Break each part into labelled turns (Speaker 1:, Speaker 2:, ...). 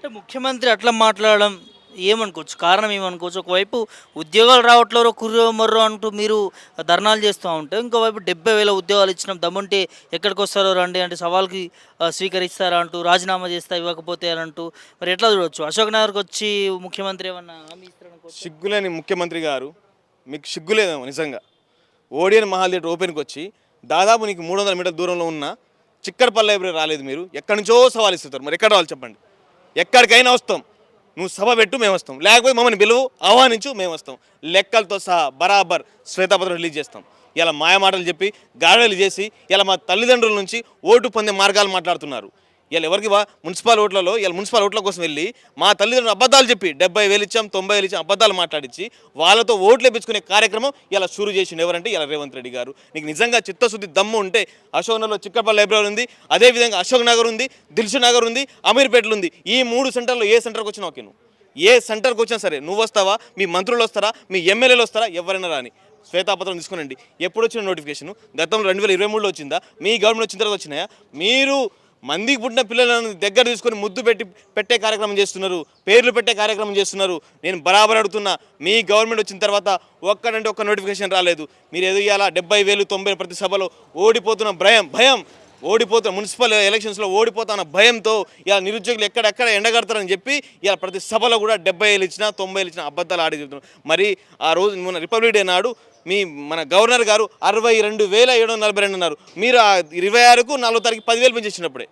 Speaker 1: అంటే ముఖ్యమంత్రి అట్లా మాట్లాడడం ఏమనుకోవచ్చు? కారణం ఏమనుకోవచ్చు? ఒకవైపు ఉద్యోగాలు రావట్లేరో కుర్రో మర్రో అంటూ మీరు ధర్నాలు చేస్తా ఉంటే, ఇంకోవైపు 70,000 ఉద్యోగాలు ఇచ్చినాం దమ్ముంటే ఎక్కడికొస్తారో రండి అంటే సవాల్‌కి స్వీకరిస్తారా అంటూ, రాజీనామా చేస్తా ఇవ్వకపోతే అని అంటూ మరి ఎట్లా చూడొచ్చు? అశోక్ నగర్‌కొచ్చి ముఖ్యమంత్రి ఏమన్నా హామీ ఇస్తారనుకోవచ్చా?
Speaker 2: సిగ్గులేని ముఖ్యమంత్రి గారు, మీకు సిగ్గులేదేమో నిజంగా. ఓడియన్ మహల్ థియేటర్ ఓపెన్కి వచ్చి దాదాపు నీకు 300 మీటర్ల దూరంలో ఉన్న చిక్కడపల్లి లైబ్రరీ రాలేదు. మీరు ఎక్కడి నుంచో సవాల్ ఇస్తారు. మరి ఎక్కడ రావాలి చెప్పండి? ఎక్కడికైనా వస్తాం. నువ్వు సభ పెట్టు మేము వస్తాం, లేకపోతే మమ్మల్ని పిలువు ఆహ్వానించు మేము వస్తాం. లెక్కలతో సహా బరాబర్ శ్వేతాపత్రం రిలీజ్ చేస్తాం. ఇలా మాయమాటలు చెప్పి గాడలు చేసి ఇలా మా తల్లిదండ్రుల నుంచి ఓటు పొందే మార్గాలు మాట్లాడుతున్నారు. ఇలా ఎవరికి మున్సిపల్ ఓట్లలో ఇలా మున్సిపల్ ఓట్ల కోసం వెళ్ళి మా తల్లిదండ్రులు అబద్ధాలు చెప్పి 70,000 ఇచ్చాం 90,000 ఇచ్చాం అబద్ధాలు మాట్లాడించి వాళ్ళతో ఓట్లు వేయించుకునే కార్యక్రమం ఇలా షురూ చేసిండు. ఎవరంటే ఇలా రేవంత్ రెడ్డి గారు. నీకు నిజంగా చిత్తశుద్ధి దమ్ము ఉంటే అశోక్ నగర్లో చిక్కడపల్లి లైబ్రరీ ఉంది, అదేవిధంగా అశోక్ నగర్ ఉంది, దిల్షు నగర్ ఉంది, అమీర్పేటలు ఉంది. ఈ 3 సెంటర్లో ఏ సెంటర్కి వచ్చినా ఓకే, నువ్వు ఏ సెంటర్కి వచ్చినా సరే నువ్వు వస్తావా, మీ మంత్రులు వస్తారా, మీ ఎమ్మెల్యేలు వస్తారా, ఎవరైనా రాని శ్వేతాపత్రం తీసుకునండి. ఎప్పుడు వచ్చిన నోటిఫికేషన్ గతంలో 2023లో వచ్చిందా? మీ గవర్నమెంట్ వచ్చిన తర్వాత వచ్చినాయా? మీరు మందికి పుట్టిన పిల్లలను దగ్గర తీసుకొని ముద్దు పెట్టే కార్యక్రమం చేస్తున్నారు, పేర్లు పెట్టే కార్యక్రమం చేస్తున్నారు. నేను బరాబర్ అడుగుతున్నా, మీ గవర్నమెంట్ వచ్చిన తర్వాత ఒక్కడంటే ఒక్క నోటిఫికేషన్ రాలేదు. మీరు ఏదో ఇవాళ 70,000 90 ప్రతి సభలో ఓడిపోతున్న భయం ఓడిపోతున్న మున్సిపల్ ఎలక్షన్స్లో ఓడిపోతున్న భయంతో ఇలా నిరుద్యోగులు ఎక్కడెక్కడ ఎండగడతారని చెప్పి ఇలా ప్రతి సభలో కూడా 70,000 ఇచ్చినా 90,000 ఇచ్చినా అబద్ధాలు ఆడి చెప్తున్నారు. మరి ఆ రోజు మన రిపబ్లిక్ డే నాడు మన గవర్నర్ గారు 62,742 అన్నారు. మీరు 26కు 4వ తారీఖు 10,000 పెంచేసినప్పుడే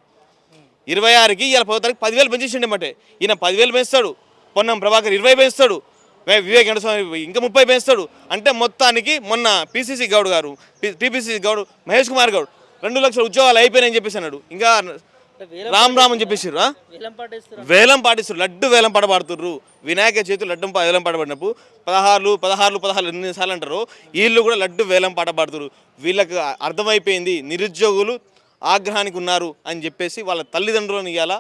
Speaker 2: 26కి ఇలా 10వ తారీఖు 10,000 పెంచేసిండేమంటే ఈయన 10,000 పెంచుతాడు, పొన్నం ప్రభాకర్ 20 పెంచుతాడు, వివేక్ ఎండస్వామి ఇంకా 30 పెంచుతాడు. అంటే మొత్తానికి మొన్న పిసిసి గౌడ్ గారు టీపీసీసీ గౌడ్ మహేష్ కుమార్ గౌడ్ 2 లక్షల ఉద్యోగాలు అయిపోయినాయని చెప్పేసి అన్నాడు. ఇంకా రామ్ అని చెప్పేసి వేలం పాటిస్తారు, లడ్డు వేలం పాట పాడుతుర్రు. వినాయక చేతులు లడ్డు వేలం పాట పాడినప్పుడు 16 ఎన్నిసార్లు అంటారు, వీళ్ళు కూడా లడ్డు వేలం పాట పాడుతురు. వీళ్ళకి అర్థమైపోయింది నిరుద్యోగులు ఆగ్రహానికి ఉన్నారు అని చెప్పేసి వాళ్ళ తల్లిదండ్రులను ఇలా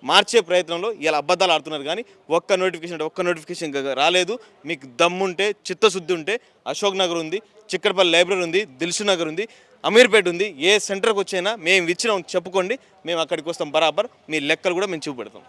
Speaker 2: మార్చే ప్రయత్నంలో ఇలా అబద్ధాలు ఆడుతున్నారు. కానీ ఒక్క నోటిఫికేషన్ రాలేదు. మీకు దమ్ముంటే చిత్తశుద్ధి ఉంటే అశోక్ నగర్ ఉంది, చిక్కడపల్లి లైబ్రరీ ఉంది, దిల్సు నగర్ ఉంది, అమీర్పేట ఉంది. ఏ సెంటర్కి వచ్చైనా మేము ఇచ్చినాం చెప్పుకోండి, మేము అక్కడికి వస్తాం బరాబర్. మీ లెక్కలు కూడా మేము చూపెడతాం.